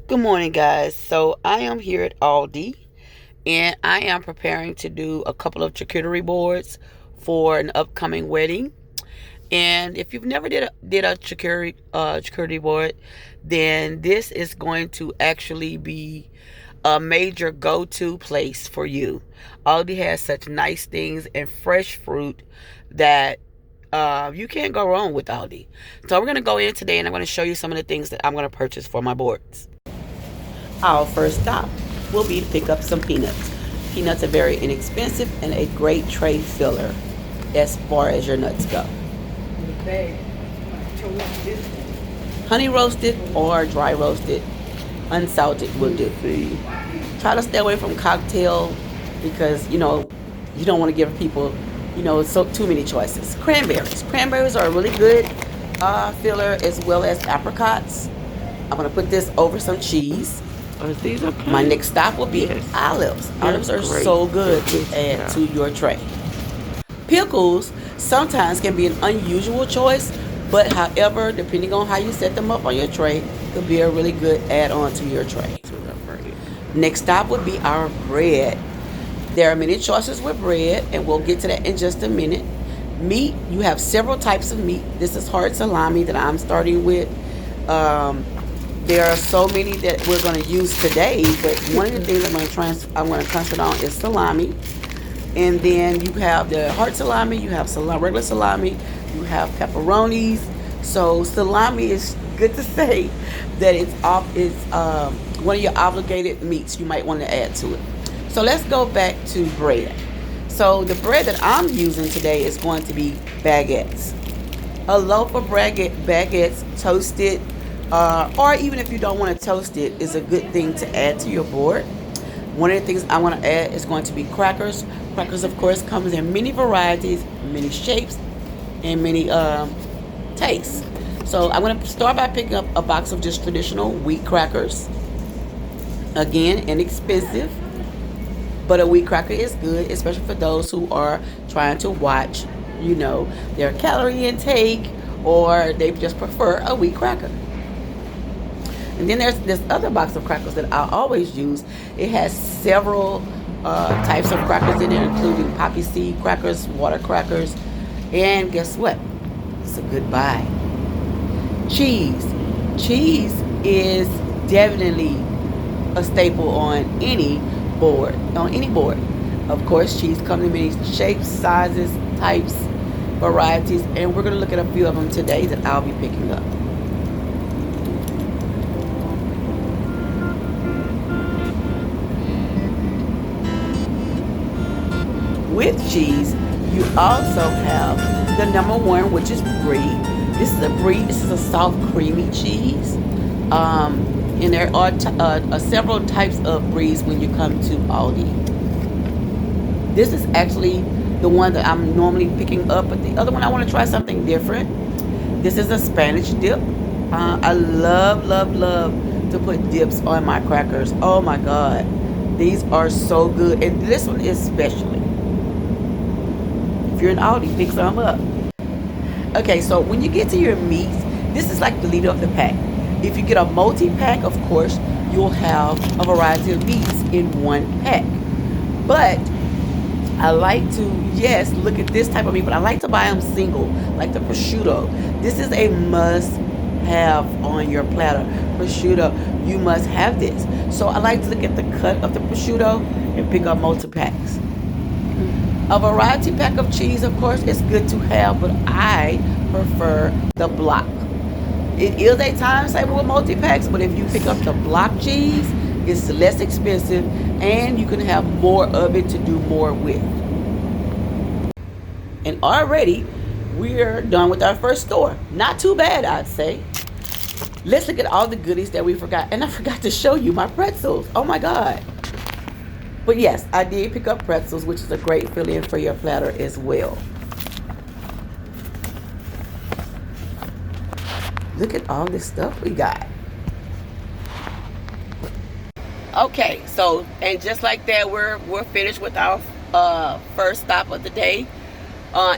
Good morning, guys. So I am here at Aldi, and I am preparing to do a couple of charcuterie boards for an upcoming wedding. And if you've never did a charcuterie board, then this is going to actually be a major go-to place for you. Aldi has such nice things and fresh fruit that you can't go wrong with Aldi. So we're going to go in today, and I'm going to show you some of the things that I'm going to purchase for my boards. Our first stop will be to pick up some peanuts. Peanuts are very inexpensive and a great tray filler as far as your nuts go. Honey roasted or dry roasted, unsalted will do. Try to stay away from cocktail because you don't want to give people so too many choices. Cranberries are a really good filler, as well as apricots. I'm going to put this over some cheese. These okay? My next stop will be olives. Olives are great. so good to add to your tray. Pickles sometimes can be an unusual choice, but however, depending on how you set them up on your tray, could be a really good add-on to your tray. Next stop would be our bread. There are many choices with bread, and we'll get to that in just a minute. Meat, you have several types of meat. This is hard salami that I'm starting with. There are so many that we're going to use today, but one of the things I'm going to concentrate on is salami. And then you have the hard salami, you have regular salami, you have pepperonis. So salami is good to say that it's one of your obligated meats you might want to add to it. So let's go back to bread. So the bread that I'm using today is going to be baguettes. A loaf of baguettes toasted, or even if you don't want to toast it, is a good thing to add to your board. One of the things I want to add is going to be crackers. Crackers, of course, comes in many varieties, many shapes, and many tastes. So I'm going to start by picking up a box of just traditional wheat crackers. Again, inexpensive, but a wheat cracker is good, especially for those who are trying to watch, their calorie intake, or they just prefer a wheat cracker. And then there's this other box of crackers that I always use. It has several types of crackers in it, including poppy seed crackers, water crackers, and guess what? It's a good buy. Cheese. Cheese is definitely a staple on any board. Of course, cheese comes in many shapes, sizes, types, varieties, and we're going to look at a few of them today that I'll be picking up. With cheese, you also have the number one, which is brie. This is a brie. This is a soft, creamy cheese. And there are several types of bries when you come to Aldi. This is actually the one that I'm normally picking up, but the other one I want to try something different. This is a Spanish dip. I love to put dips on my crackers. Oh my God. These are so good. And this one especially. If you're in Aldi, pick some up. Okay, so when you get to your meats, this is like the leader of the pack. If you get a multi-pack, of course, you'll have a variety of meats in one pack. But I like to, look at this type of meat, but I like to buy them single, like the prosciutto. This is a must-have on your platter. Prosciutto, you must have this. So I like to look at the cut of the prosciutto and pick up multi-packs. A variety pack of cheese, of course, is good to have, but I prefer the block. It is a time saver with multi-packs, but if you pick up the block cheese, it's less expensive, and you can have more of it to do more with. And already, we're done with our first store. Not too bad, I'd say. Let's look at all the goodies that we forgot. And I forgot to show you my pretzels. Oh my God. But yes, I did pick up pretzels, which is a great fill-in for your platter as well. Look at all this stuff we got. Okay, so, and just like that, we're finished with our first stop of the day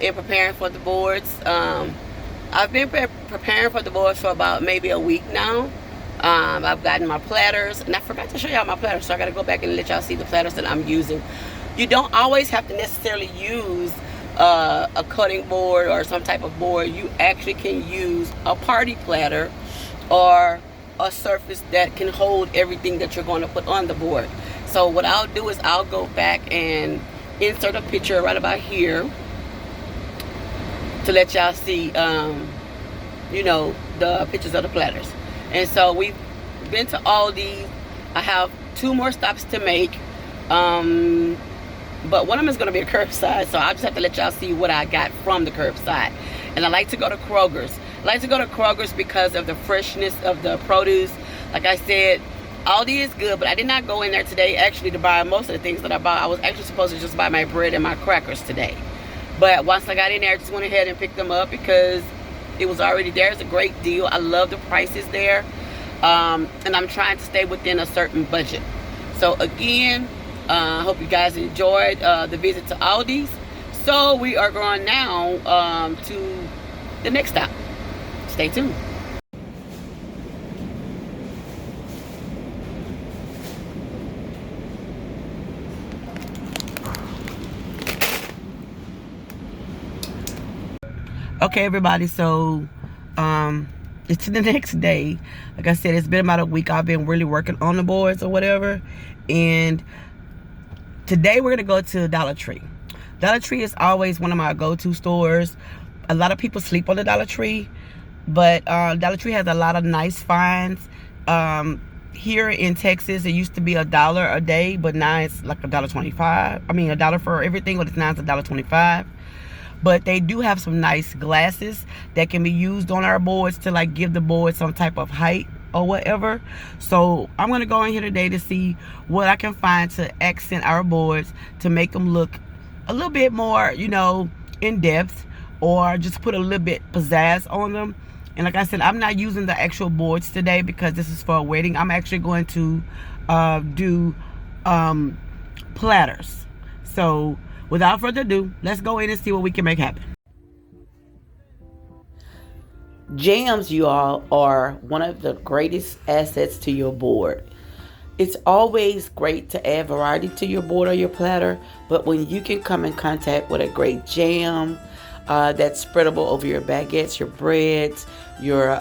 in preparing for the boards. I've been preparing for the boards for about maybe a week now. I've gotten my platters, and I forgot to show y'all my platters, so I got to go back and let y'all see the platters that I'm using. You don't always have to necessarily use a cutting board or some type of board. You actually can use a party platter or a surface that can hold everything that you're going to put on the board. So what I'll do is I'll go back and insert a picture right about here to let y'all see, you know, the pictures of the platters. And so we've been to Aldi. I have 2 more stops to make. But one of them is going to be a curbside, so I'll just have to let y'all see what I got from the curbside. And I like to go to Kroger's. I like to go to Kroger's because of the freshness of the produce. Like I said, Aldi is good, but I did not go in there today actually to buy most of the things that I bought. I was actually supposed to just buy my bread and my crackers today. But once I got in there, I just went ahead and picked them up because it was already there. It's a great deal. I love the prices there. And I'm trying to stay within a certain budget. So again, I hope you guys enjoyed the visit to Aldi's. So we are going now to the next stop. Stay tuned. Okay, everybody, so it's the next day. Like I said, it's been about a week. I've been really working on the boards or whatever, and today we're gonna go to Dollar Tree. Dollar Tree is always one of my go-to stores. A lot of people sleep on the Dollar Tree, but Dollar Tree has a lot of nice finds. Here in Texas, it used to be $1 a day, but now it's like $1.25. I mean, $1 for everything, but it's now it's $1.25. But they do have some nice glasses that can be used on our boards to like give the board some type of height or whatever. So I'm gonna go in here today to see what I can find to accent our boards to make them look a little bit more, you know, in depth, or just put a little bit pizzazz on them. And like I said, I'm not using the actual boards today because this is for a wedding. I'm actually going to do platters. So without further ado, let's go in and see what we can make happen. Jams, you all, are one of the greatest assets to your board. It's always great to add variety to your board or your platter, but when you can come in contact with a great jam that's spreadable over your baguettes, your breads, your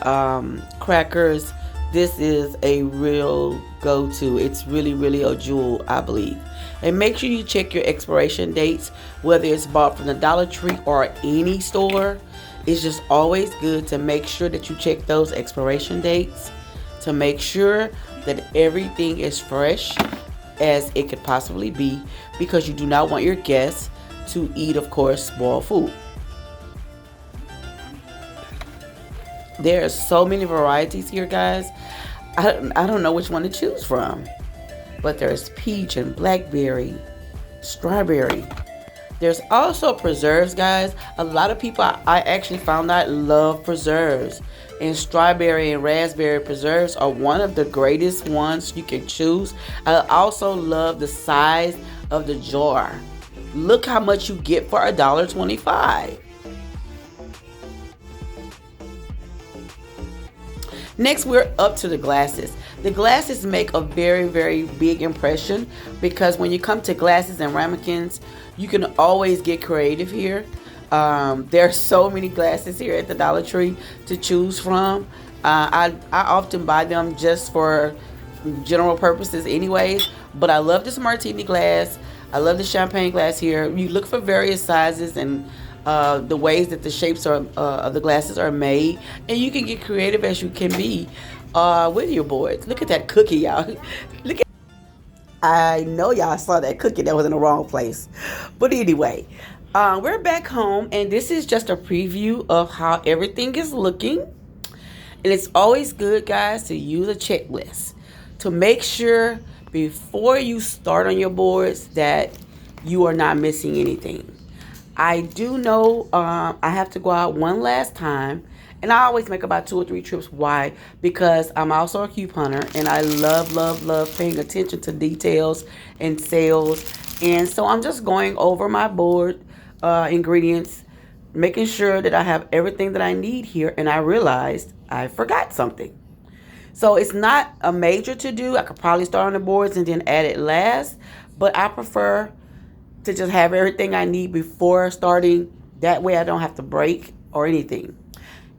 crackers, this is a real go-to. It's really, really a jewel, I believe. And make sure you check your expiration dates, whether it's bought from the Dollar Tree or any store. It's just always good to make sure that you check those expiration dates to make sure that everything is fresh as it could possibly be, because you do not want your guests to eat, of course, spoiled food. There are so many varieties here, guys. I don't know which one to choose from. But there's peach and blackberry, strawberry. There's also preserves, guys. A lot of people I actually found out love preserves. And strawberry and raspberry preserves are one of the greatest ones you can choose. I also love the size of the jar. Look how much you get for $1.25. Next, we're up to the glasses. The glasses make a very, very big impression because when you come to glasses and ramekins, you can always get creative here. There are so many glasses here at the Dollar Tree to choose from. I often buy them just for general purposes anyways, but I love this martini glass. I love the champagne glass here. You look for various sizes and the ways that the shapes of the glasses are made, and you can get creative as you can be with your boards. Look at that cookie, y'all. Look at. I know y'all saw that cookie that was in the wrong place, but anyway, we're back home, and this is just a preview of how everything is looking. And it's always good, guys, to use a checklist to make sure before you start on your boards that you are not missing anything. I do know I have to go out one last time, and I always make about 2 or 3 trips. Why? Because I'm also a couponer, and I love, love, love paying attention to details and sales. And so I'm just going over my board ingredients, making sure that I have everything that I need here, and I realized I forgot something. So it's not a major to do. I could probably start on the boards and then add it last, but I prefer to just have everything I need before starting. That way I don't have to break or anything.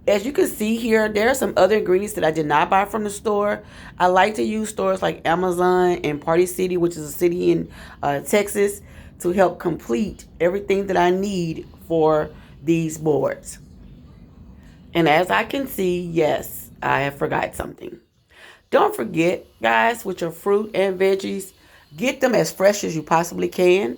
As you can see here, there are some other ingredients that I did not buy from the store. I like to use stores like Amazon and Party City, which is a city in Texas, to help complete everything that I need for these boards. And as I can see, yes, I have forgot something. Don't forget, guys, with your fruit and veggies, get them as fresh as you possibly can.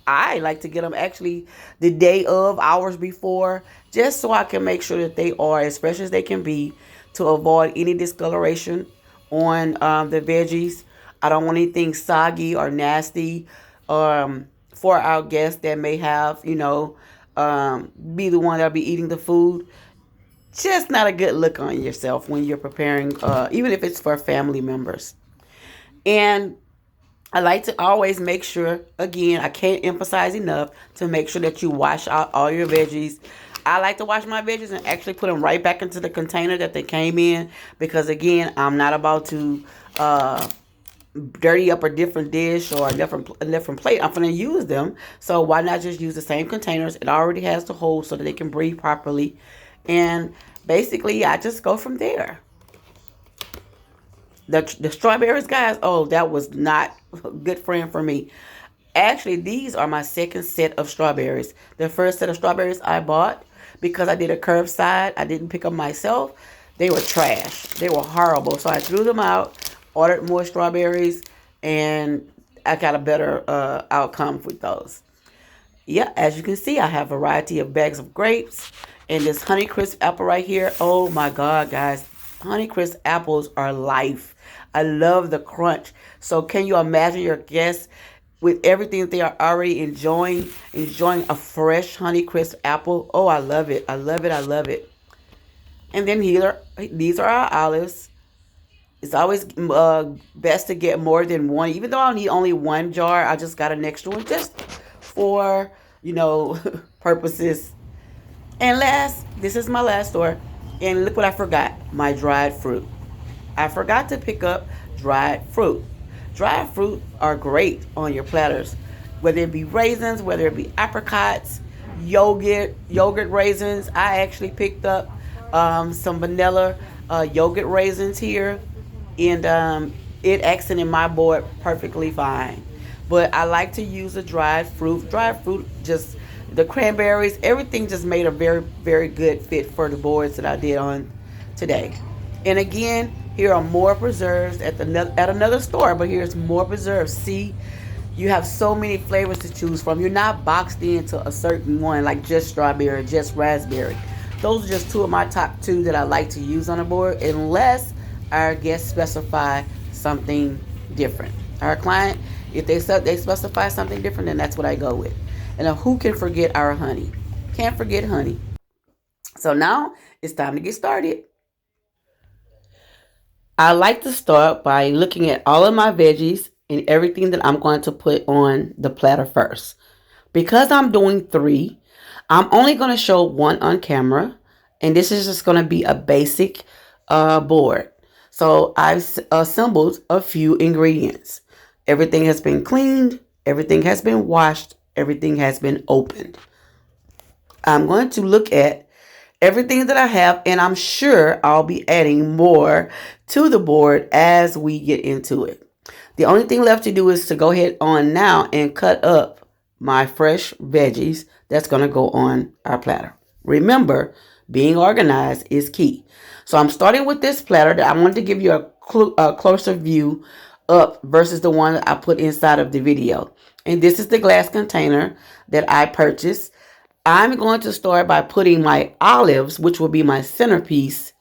I like to get them actually the day of, hours before, just so I can make sure that they are as fresh as they can be to avoid any discoloration on the veggies. I don't want anything soggy or nasty for our guests that may have, be the one that'll be eating the food. Just not a good look on yourself when you're preparing, even if it's for family members. And I like to always make sure, again, I can't emphasize enough to make sure that you wash out all your veggies. I like to wash my veggies and actually put them right back into the container that they came in, because again, I'm not about to dirty up a different dish or a different plate. I'm going to use them. So why not just use the same containers? It already has the holes so that they can breathe properly. And basically, I just go from there. The strawberries, guys, oh, that was not a good friend for me. Actually, these are my second set of strawberries. The first set of strawberries I bought, because I did a curbside, I didn't pick them myself. They were trash. They were horrible. So I threw them out, ordered more strawberries, and I got a better outcome with those. Yeah, as you can see, I have a variety of bags of grapes and this Honeycrisp apple right here. Oh my God, guys. Honeycrisp apples are life. I love the crunch. So can you imagine your guests with everything that they are already enjoying a fresh Honeycrisp apple? Oh, I love it. I love it. I love it. And then these are our olives. It's always best to get more than one. Even though I need only one jar, I just got an extra one just for, purposes. And last, this is my last store. And look what I forgot, my dried fruit. I forgot to pick up dried fruit. Dried fruit are great on your platters, whether it be raisins, whether it be apricots, yogurt raisins. I actually picked up some vanilla yogurt raisins here, and it accented my board perfectly fine. But I like to use the dried fruit. Dried fruit, just the cranberries, everything just made a very, very good fit for the boards that I did on today. And again, here are more preserves at another store, but here's more preserves. See, you have so many flavors to choose from. You're not boxed into a certain one, like just strawberry, just raspberry. Those are just two of my top two that I like to use on the board, unless our guests specify something different. Our client, if they specify something different, then that's what I go with. And who can forget our honey? Can't forget honey. So now it's time to get started. I like to start by looking at all of my veggies and everything that I'm going to put on the platter first. Because I'm doing 3, I'm only going to show 1 on camera. And this is just going to be a basic board. So I've assembled a few ingredients. Everything has been cleaned. Everything has been washed. Everything has been opened. I'm going to look at everything that I have, and I'm sure I'll be adding more to the board as we get into it. The only thing left to do is to go ahead on now and cut up my fresh veggies that's going to go on our platter. Remember, being organized is key. So I'm starting with this platter that I wanted to give you a closer view up versus the one that I put inside of the video. And this is the glass container that I purchased. I'm going to start by putting my olives, which will be my centerpiece,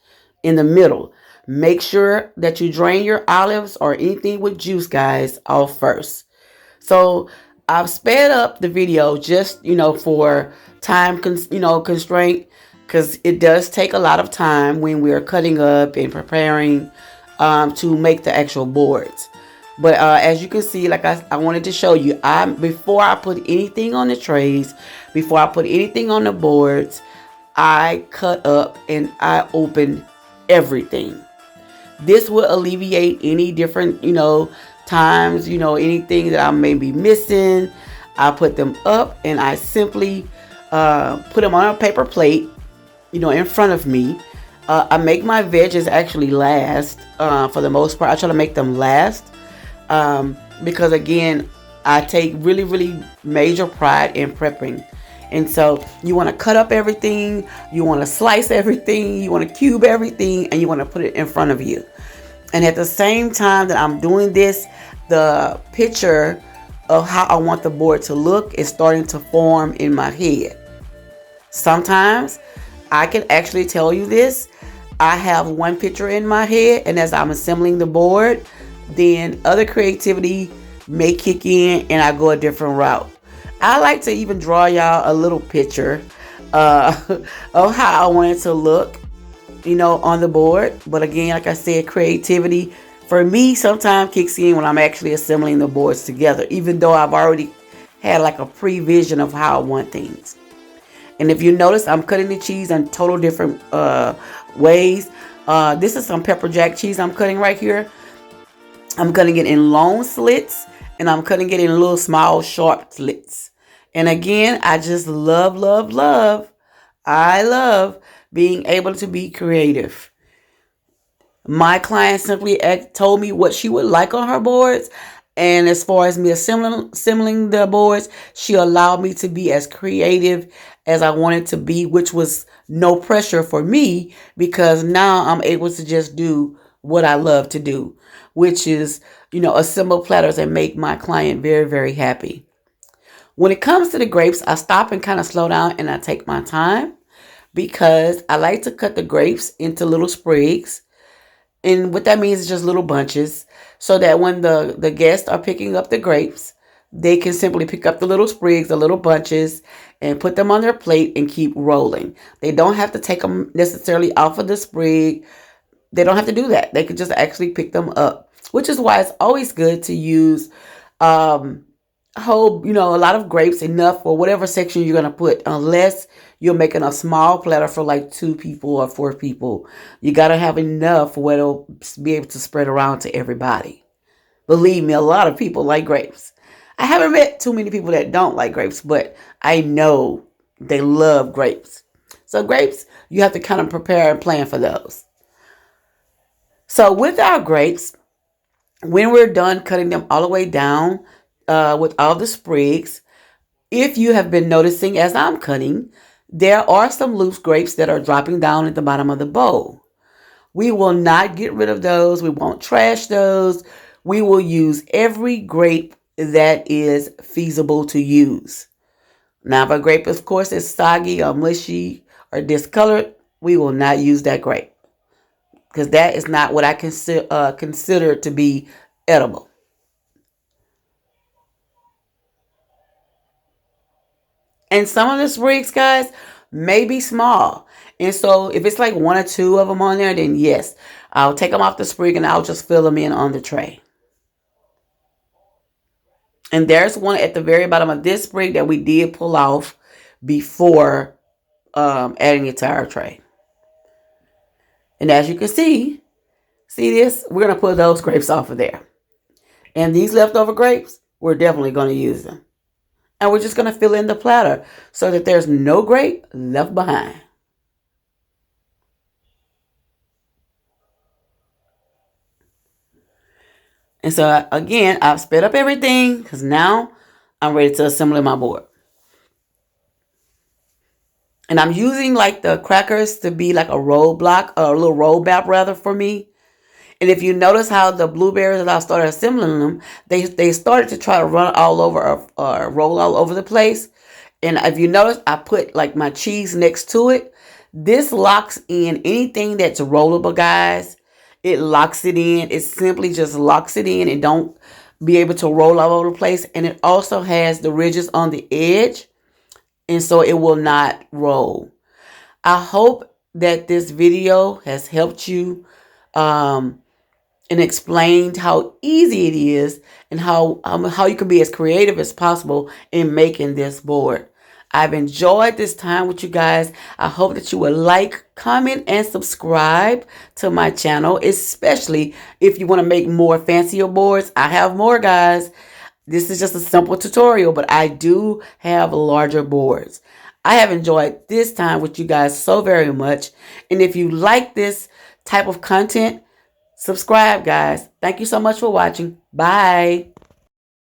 in the middle. Make sure that you drain your olives or anything with juice, guys, off first. So I've sped up the video just, for time, constraint, because it does take a lot of time when we're cutting up and preparing to make the actual boards. But as you can see, like I wanted to show you, before I put anything on the trays, before I put anything on the boards, I cut up and I opened everything. This will alleviate any different, times, anything that I may be missing. I put them up and I simply put them on a paper plate, in front of me. I make my veggies actually last. For the most part, I try to make them last because, again, I take really, really major pride in prepping. And so you want to cut up everything, you want to slice everything, you want to cube everything, and you want to put it in front of you. And at the same time that I'm doing this, the picture of how I want the board to look is starting to form in my head. Sometimes I can actually tell you this. I have one picture in my head, and as I'm assembling the board, then other creativity may kick in and I go a different route. I like to even draw y'all a little picture of how I want it to look, on the board. But again, like I said, creativity for me sometimes kicks in when I'm actually assembling the boards together, even though I've already had like a pre-vision of how I want things. And if you notice, I'm cutting the cheese in total different ways. This is some pepper jack cheese I'm cutting right here. I'm cutting it in long slits, and I'm cutting it in little small sharp slits. And again, I just love, love, love. I love being able to be creative. My client simply told me what she would like on her boards. And as far as me assembling the boards, she allowed me to be as creative as I wanted to be, which was no pressure for me because now I'm able to just do what I love to do, which is, assemble platters and make my client very, very happy. When it comes to the grapes, I stop and kind of slow down and I take my time because I like to cut the grapes into little sprigs. And what that means is just little bunches so that when the guests are picking up the grapes, they can simply pick up the little sprigs, the little bunches, and put them on their plate and keep rolling. They don't have to take them necessarily off of the sprig. They don't have to do that. They could just actually pick them up, which is why it's always good to use a lot of grapes, enough for whatever section you're going to put, unless you're making a small platter for like 2 people or 4 people. You got to have enough where it'll be able to spread around to everybody. Believe me, a lot of people like grapes. I haven't met too many people that don't like grapes, but I know they love grapes. So grapes, you have to kind of prepare and plan for those. So with our grapes, when we're done cutting them all the way down with all the sprigs, if you have been noticing as I'm cutting, there are some loose grapes that are dropping down at the bottom of the bowl. We will not get rid of those. We won't trash those. We will use every grape that is feasible to use. Now, if a grape, of course, is soggy or mushy or discolored, we will not use that grape because that is not what I consider to be edible. And some of the sprigs, guys, may be small. And so if it's like 1 or 2 of them on there, then yes, I'll take them off the sprig and I'll just fill them in on the tray. And there's one at the very bottom of this sprig that we did pull off before adding it to our tray. And as you can see this, we're going to put those grapes off of there. And these leftover grapes, we're definitely going to use them. And we're just going to fill in the platter so that there's no grape left behind. And so again, I've sped up everything because now I'm ready to assemble my board. And I'm using like the crackers to be like a roadblock, or a little roadmap rather for me. And if you notice how the blueberries, as I started assembling them, they started to try to run all over or roll all over the place. And if you notice, I put like my cheese next to it. This locks in anything that's rollable, guys. It locks it in. It simply just locks it in and don't be able to roll all over the place. And it also has the ridges on the edge, and so it will not roll. I hope that this video has helped you and explained how easy it is and how you can be as creative as possible in making this board. I've enjoyed this time with you guys. I hope that you will like, comment, and subscribe to my channel, especially if you want to make more fancier boards. I have more, guys. This is just a simple tutorial, but I do have larger boards. I have enjoyed this time with you guys so very much. And if you like this type of content, subscribe, guys. Thank you so much for watching. Bye.